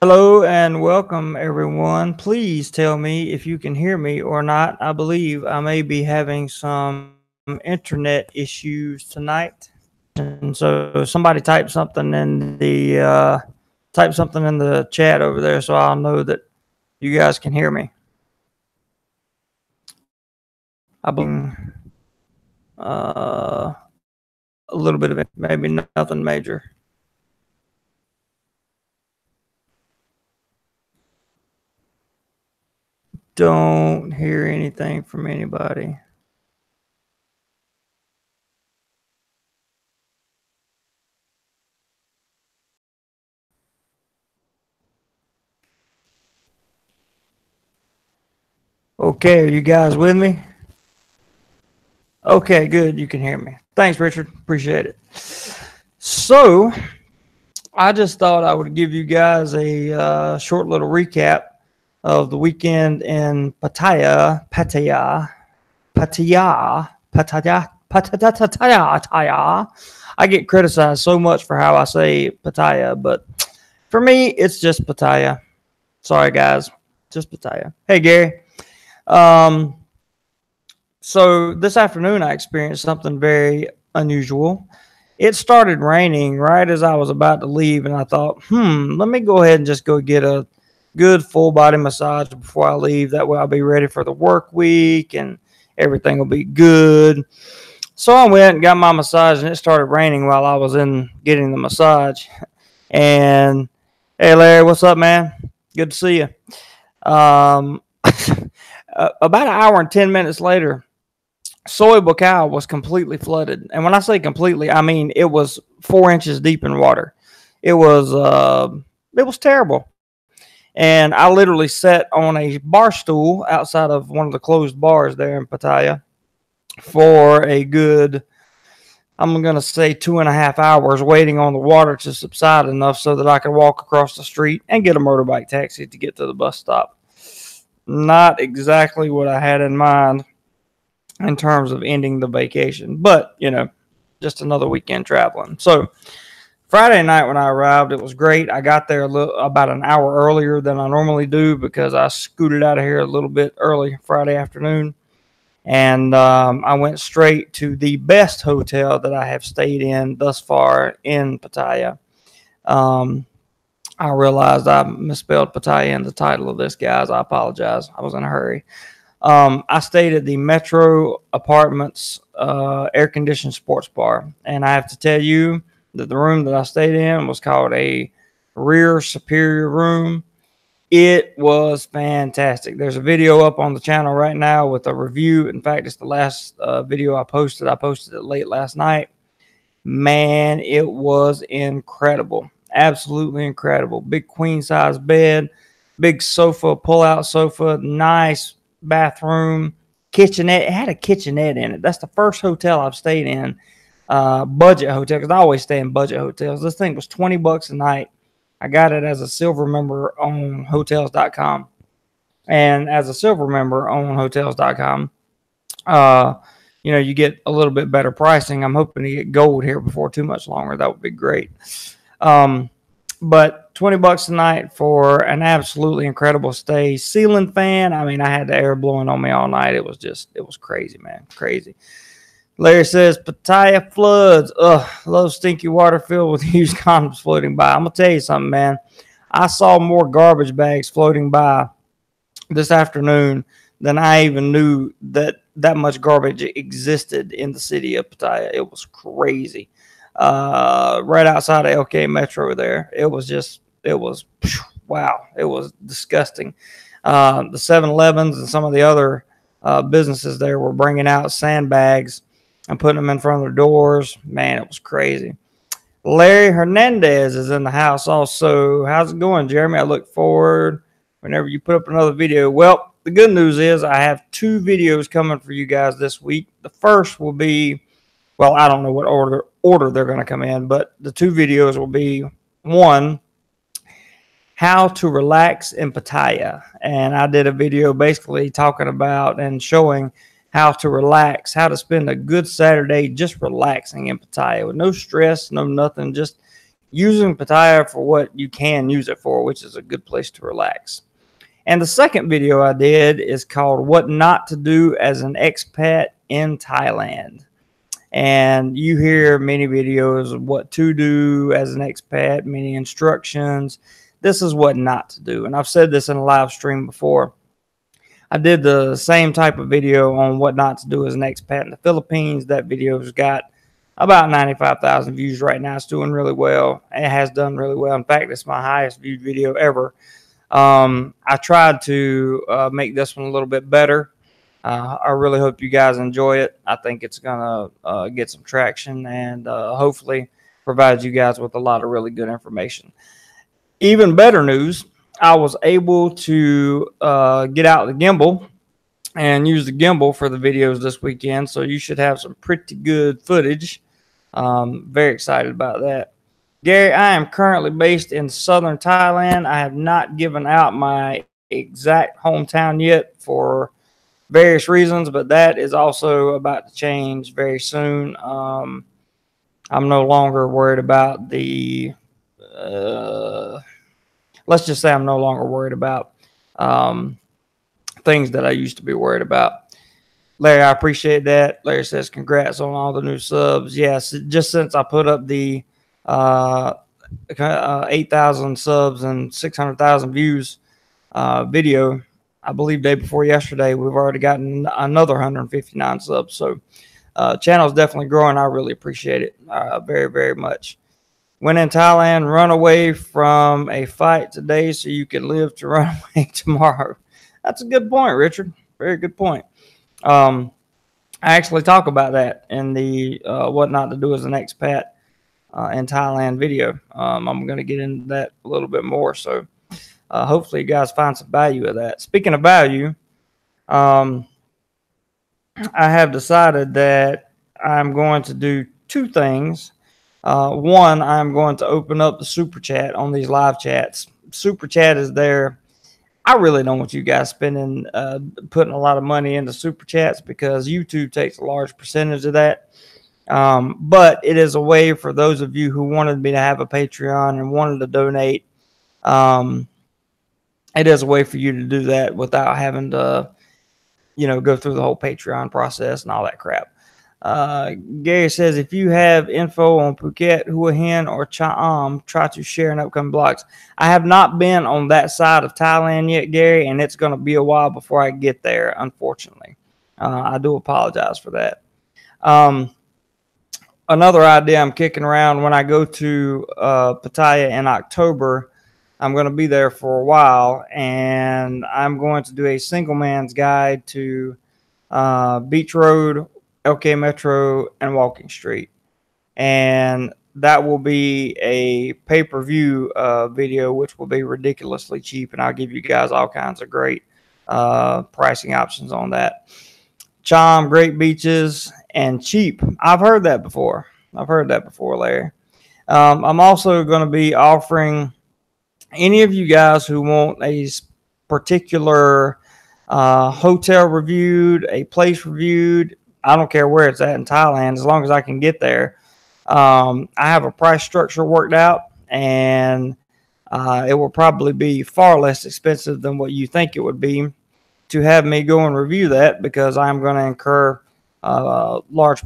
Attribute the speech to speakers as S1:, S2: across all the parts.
S1: Hello and welcome, everyone. Please tell me if you can hear me or not. I believe I may be having some internet issues tonight. And so somebody type something in the chat over there so I'll know that you guys can hear me. I believe a little bit of it, maybe nothing major. Don't hear anything from anybody. Okay, are you guys with me? Okay, good. You can hear me. Thanks, Richard. Appreciate it. So, I just thought I would give you guys a short little recap of the weekend in Pattaya. I get criticized so much for how I say Pattaya, but for me, it's just Pattaya. Sorry, guys. Just Pattaya. Hey, Gary. Um, so this afternoon, I experienced something very unusual. It started raining right as I was about to leave, and I thought, let me go ahead and just go get a good full body massage before I leave. That way, I'll be ready for the work week and everything will be good. So I went and got my massage, and it started raining while I was in getting the massage. And hey, Larry, what's up, man? Good to see you. Um, about an hour and 10 minutes later, Soy Bocal was completely flooded. And when I say completely, I mean it was 4 inches deep in water. It was terrible. And I literally sat on a bar stool outside of one of the closed bars there in Pattaya for a good, I'm going to say, 2.5 hours waiting on the water to subside enough so that I could walk across the street and get a motorbike taxi to get to the bus stop. Not exactly what I had in mind in terms of ending the vacation, but just another weekend traveling. So Friday night when I arrived, it was great. I got there about an hour earlier than I normally do because I scooted out of here a little bit early Friday afternoon. And I went straight to the best hotel that I have stayed in thus far in Pattaya. Um, I realized I misspelled Pattaya in the title of this, guys. I apologize. I was in a hurry. I stayed at the Metro Apartments air conditioned sports bar, and I have to tell you that the room that I stayed in was called a rear superior room. It was fantastic. There's a video up on the channel right now with a review. In fact, it's the last video I posted. I posted it late last night. Man, it was incredible. Absolutely incredible. Big queen size bed, big sofa, pull out sofa, nice bathroom, kitchenette. It had a kitchenette in it. That's the first hotel I've stayed in, budget hotel, because I always stay in budget hotels. This thing was $20 a night. I got it as a silver member on hotels.com. And as a silver member on hotels.com, uh, you get a little bit better pricing. I'm hoping to get gold here before too much longer. That would be great. Um, but $20 a night for an absolutely incredible stay. Ceiling fan. I mean, I had the air blowing on me all night. It was crazy, man. Crazy. Larry says, Pattaya floods. Ugh, low stinky water filled with huge condoms floating by. I'm going to tell you something, man. I saw more garbage bags floating by this afternoon than I even knew that much garbage existed in the city of Pattaya. It was crazy. Right outside of LK Metro there. It was wow. It was disgusting. The 7-Elevens and some of the other businesses there were bringing out sandbags and putting them in front of their doors. Man, it was crazy. Larry Hernandez is in the house also. How's it going, Jeremy? I look forward whenever you put up another video. Well, the good news is I have 2 videos coming for you guys this week. The first will be, well, I don't know what order they're going to come in, but the 2 videos will be, one, how to relax in Pattaya. And I did a video basically talking about and showing how to relax, how to spend a good Saturday just relaxing in Pattaya with no stress, no nothing, just using Pattaya for what you can use it for, which is a good place to relax. And the second video I did is called What Not to Do as an Expat in Thailand. And you hear many videos of what to do as an expat, many instructions. This is what not to do. And I've said this in a live stream before. I did the same type of video on what not to do as an expat in the Philippines. That video's got about 95,000 views right now. It's doing really well. It has done really well. In fact, it's my highest viewed video ever. I tried to make this one a little bit better. I really hope you guys enjoy it. I think it's going to get some traction and hopefully provide you guys with a lot of really good information. Even better news, I was able to get out the gimbal and use the gimbal for the videos this weekend. So you should have some pretty good footage. Very excited about that. Gary, I am currently based in southern Thailand. I have not given out my exact hometown yet for various reasons, but that is also about to change very soon. I'm no longer worried about the let's just say I'm no longer worried about things that I used to be worried about. Larry, I appreciate that. Larry says congrats on all the new subs. Yes, just since I put up the 8,000 subs and 600,000 views video, I believe day before yesterday, we've already gotten another 159 subs. So channel's definitely growing. I really appreciate it very, very much. When in Thailand, run away from a fight today so you can live to run away tomorrow. That's a good point, Richard. Very good point. I actually talk about that in the what not to do as an expat in Thailand video. I'm going to get into that a little bit more. So hopefully you guys find some value of that. Speaking of value, I have decided that I'm going to do two things. One, I'm going to open up the super chat on these live chats. Super chat is there. I really don't want you guys spending, putting a lot of money into super chats because YouTube takes a large percentage of that. But it is a way for those of you who wanted me to have a Patreon and wanted to donate. It is a way for you to do that without having to, go through the whole Patreon process and all that crap. Gary says, if you have info on Phuket, Hua Hin, or Cha'am, try to share in upcoming blogs. I have not been on that side of Thailand yet, Gary, and it's going to be a while before I get there, unfortunately. I do apologize for that. Another idea I'm kicking around, when I go to Pattaya in October, I'm going to be there for a while, and I'm going to do a single man's guide to Beach Road, LK Metro, and Walking Street. And that will be a pay-per-view video, which will be ridiculously cheap, and I'll give you guys all kinds of great pricing options on that. Cham, great beaches, and cheap. I've heard that before. Larry. I'm also going to be offering any of you guys who want a particular hotel reviewed, a place reviewed, I don't care where it's at in Thailand, as long as I can get there. I have a price structure worked out, and it will probably be far less expensive than what you think it would be to have me go and review that, because I'm going to incur large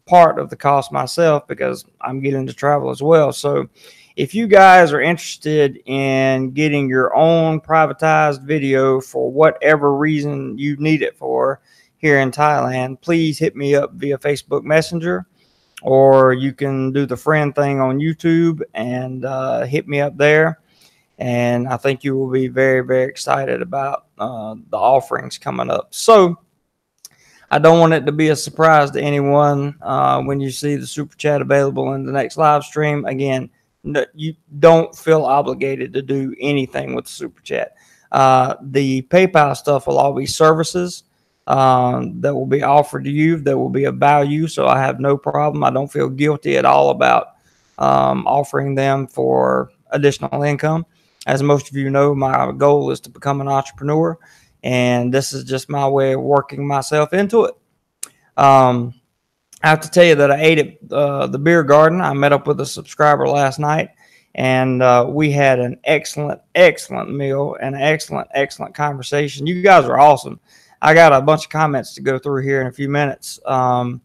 S1: part of the cost myself because I'm getting to travel as well. So if you guys are interested in getting your own privatized video for whatever reason you need it for here in Thailand, please hit me up via Facebook Messenger, or you can do the friend thing on YouTube and hit me up there. And I think you will be very, very excited about the offerings coming up. So I don't want it to be a surprise to anyone when you see the super chat available in the next live stream. Again, you don't feel obligated to do anything with the super chat. The PayPal stuff will all be services that will be offered to you, that will be of value. So I have no problem. I don't feel guilty at all about offering them for additional income. As most of you know, my goal is to become an entrepreneur, and this is just my way of working myself into it. I have to tell you that I ate at the beer garden. I met up with a subscriber last night, and we had an excellent meal and an excellent conversation. You guys are awesome. I got a bunch of comments to go through here in a few minutes, talking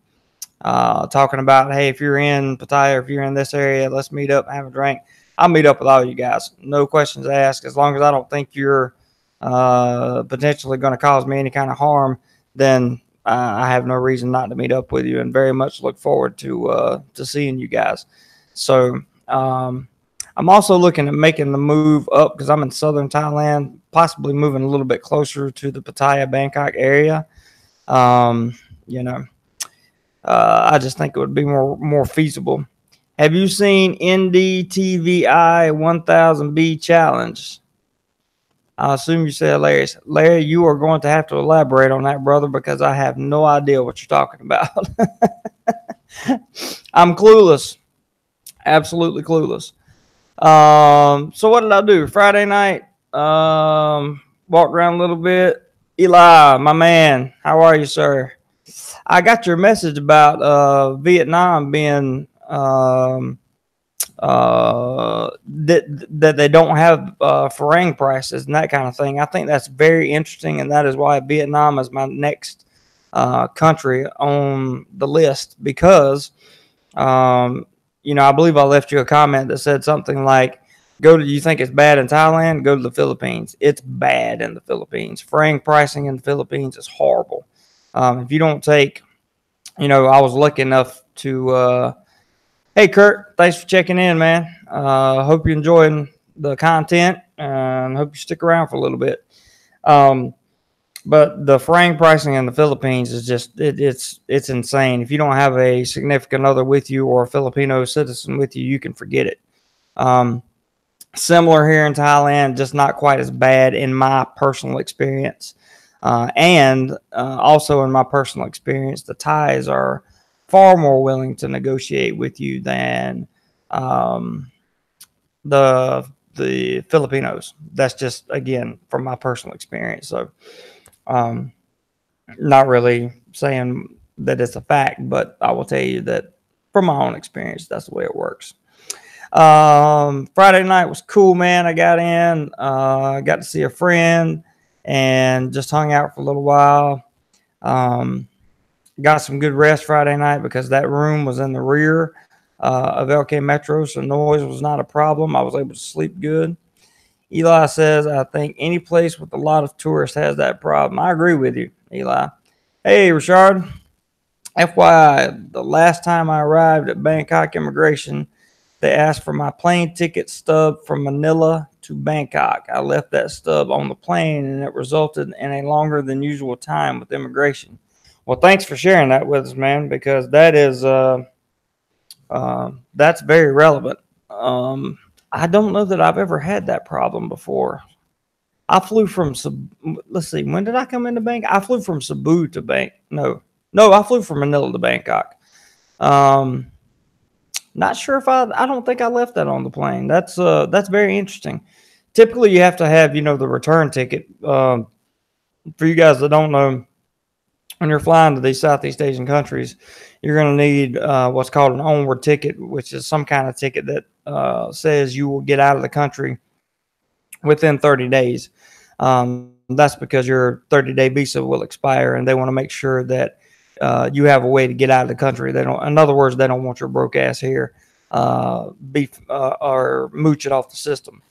S1: about, hey, if you're in Pattaya, if you're in this area, let's meet up and have a drink. I'll meet up with all you guys. No questions asked. As long as I don't think you're potentially going to cause me any kind of harm, then I have no reason not to meet up with you, and very much look forward to seeing you guys. So I'm also looking at making the move up because I'm in southern Thailand, possibly moving a little bit closer to the Pattaya, Bangkok area. You know, I just think it would be more feasible. Have you seen NDTVI 1000B challenge? I assume you said Larry. Larry, you are going to have to elaborate on that, brother, because I have no idea what you're talking about. I'm clueless. Absolutely clueless. So what did I do? Friday night, walked around a little bit. Eli, my man, how are you, sir? I got your message about Vietnam being that they don't have farang prices and that kind of thing. I think that's very interesting, and that is why Vietnam is my next country on the list, because I believe I left you a comment that said something like, you think it's bad in Thailand? Go to the Philippines. It's bad in the Philippines. Farang pricing in the Philippines is horrible. If you don't take, I was lucky enough to, hey, Kurt, thanks for checking in, man. Hope you're enjoying the content, and hope you stick around for a little bit. But the farang pricing in the Philippines is just, it's insane. If you don't have a significant other with you or a Filipino citizen with you, you can forget it. Similar here in Thailand, just not quite as bad in my personal experience. And also in my personal experience, the Thais are far more willing to negotiate with you than the Filipinos. That's just, again, from my personal experience. So not really saying that it's a fact, but I will tell you that from my own experience, that's the way it works. Friday night was cool, man. I got in, got to see a friend and just hung out for a little while. Got some good rest Friday night because that room was in the rear of LK Metro, so noise was not a problem. I was able to sleep good. Eli says, I think any place with a lot of tourists has that problem. I agree with you, Eli. Hey, Richard. FYI, the last time I arrived at Bangkok Immigration, they asked for my plane ticket stub from Manila to Bangkok. I left that stub on the plane, and it resulted in a longer than usual time with immigration. Well, thanks for sharing that with us, man, because that is that's very relevant. I don't know that I've ever had that problem before. I flew from let's see, when did I come into Bangkok? I flew from Cebu to No, I flew from Manila to Bangkok. Not sure if I don't think I left that on the plane. That's very interesting. Typically, you have to have, the return ticket. For you guys that don't know, when you're flying to these Southeast Asian countries, you're going to need what's called an onward ticket, which is some kind of ticket that says you will get out of the country within 30 days. That's because your 30-day visa will expire, and they want to make sure that you have a way to get out of the country. In other words, they don't want your broke ass here, or mooch it off the system.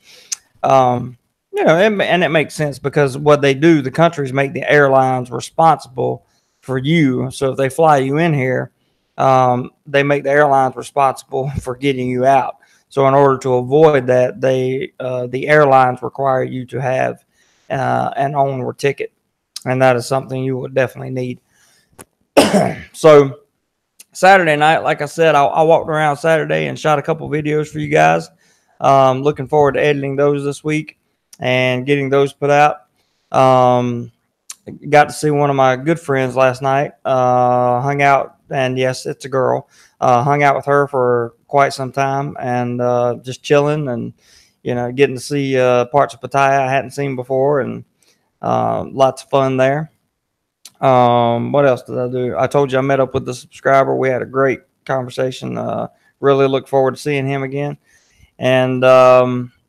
S1: And it makes sense because what they do, the countries make the airlines responsible for you. So if they fly you in here, they make the airlines responsible for getting you out. So in order to avoid that, the airlines require you to have an onward ticket, and that is something you will definitely need. So Saturday night, like I said, I walked around Saturday and shot a couple videos for you guys. Looking forward to editing those this week and getting those put out. Got to see one of my good friends last night. Hung out, and yes, it's a girl. Hung out with her for quite some time, and just chilling and getting to see parts of Pattaya I hadn't seen before, and lots of fun there. What else did I do? I told you I met up with the subscriber. We had a great conversation. Really look forward to seeing him again. And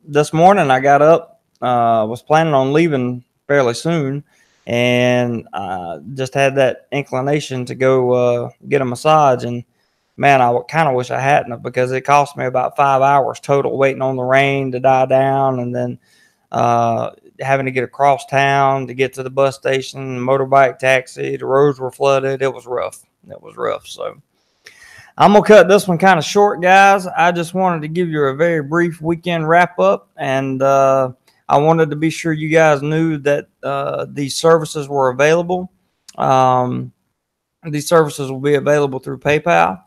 S1: this morning I got up, was planning on leaving fairly soon, and just had that inclination to go get a massage. And man, I kind of wish I hadn't, because it cost me about 5 hours total waiting on the rain to die down, and then uh, having to get across town to get to the bus station, motorbike taxi. The roads were flooded. It was rough. It was rough. So I'm going to cut this one kind of short, guys. I just wanted to give you a very brief weekend wrap up, and I wanted to be sure you guys knew that these services were available. Um, these services will be available through PayPal.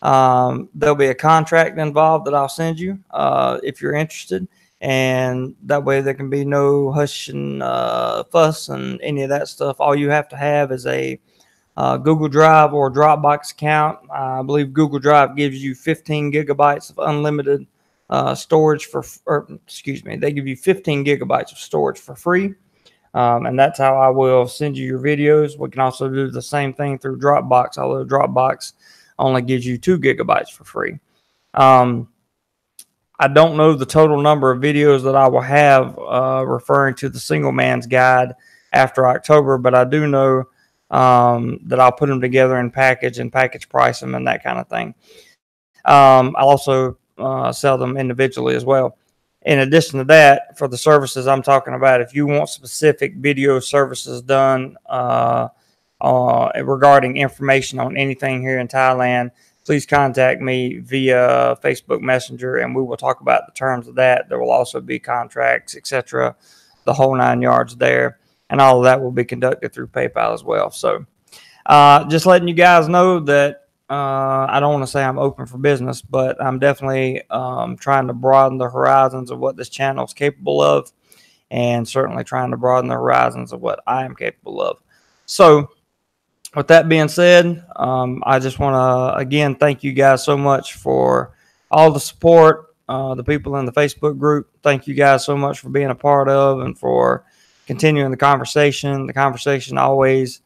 S1: There'll be a contract involved that I'll send you if you're interested, and that way there can be no hush and fuss and any of that stuff. All you have to have is a Google Drive or Dropbox account. I believe Google Drive gives you 15 gigabytes of unlimited storage they give you 15 gigabytes of storage for free. And that's how I will send you your videos. We can also do the same thing through Dropbox, although Dropbox only gives you 2 gigabytes for free. I don't know the total number of videos that I will have referring to the single man's guide after October, but I do know that I'll put them together in package price them and that kind of thing. I'll also sell them individually as well. In addition to that, for the services I'm talking about, if you want specific video services done regarding information on anything here in Thailand, please contact me via Facebook Messenger, and we will talk about the terms of that. There will also be contracts, etc., the whole 9 yards there, and all of that will be conducted through PayPal as well. So just letting you guys know that I don't want to say I'm open for business, but I'm definitely trying to broaden the horizons of what this channel is capable of, and certainly trying to broaden the horizons of what I am capable of. So with that being said, I just want to, again, thank you guys so much for all the support. The people in the Facebook group, thank you guys so much for being a part of and for continuing the conversation. The conversation always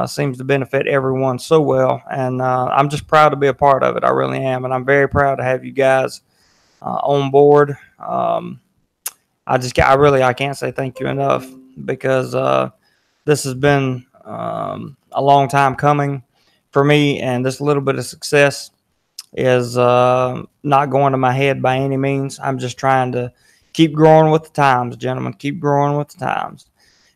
S1: seems to benefit everyone so well, and I'm just proud to be a part of it. I really am, and I'm very proud to have you guys on board. I can't say thank you enough, because this has been a long time coming for me, and this little bit of success is not going to my head by any means. I'm just trying to keep growing with the times, gentlemen. Keep growing with the times.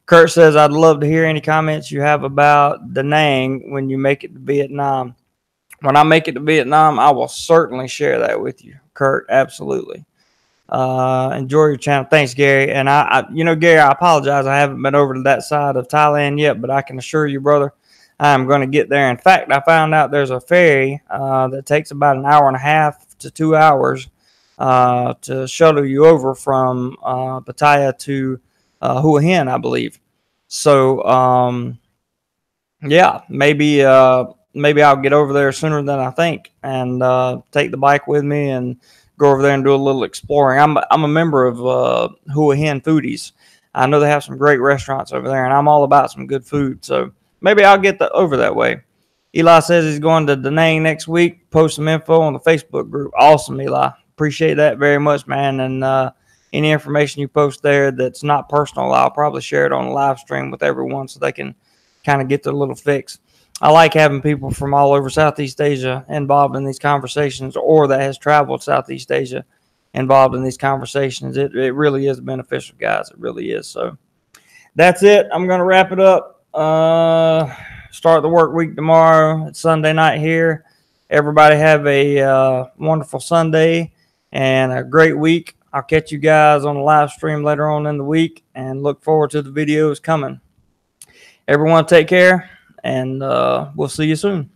S1: Kurt says, I'd love to hear any comments you have about Da Nang when you make it to Vietnam. When I make it to Vietnam, I will certainly share that with you, Kurt. Absolutely. Enjoy your channel. Thanks, Gary. And Gary, I apologize. I haven't been over to that side of Thailand yet, but I can assure you, brother, I'm going to get there. In fact, I found out there's a ferry that takes about an hour and a half to 2 hours to shuttle you over from Pattaya to Hua Hin, I believe. So, yeah, maybe I'll get over there sooner than I think, and take the bike with me and go over there and do a little exploring. I'm a member of Hua Hin Foodies. I know they have some great restaurants over there, and I'm all about some good food. So maybe I'll get over that way. Eli says he's going to Da Nang next week. Post some info on the Facebook group. Awesome, Eli. Appreciate that very much, man. And any information you post there that's not personal, I'll probably share it on the live stream with everyone so they can kind of get their little fix. I like having people from all over Southeast Asia involved in these conversations, or that has traveled Southeast Asia involved in these conversations. It really is beneficial, guys. It really is. So that's it. I'm going to wrap it up. Start the work week tomorrow. It's Sunday night here. Everybody have a wonderful Sunday and a great week. I'll catch you guys on the live stream later on in the week, and look forward to the videos coming. Everyone take care, and we'll see you soon.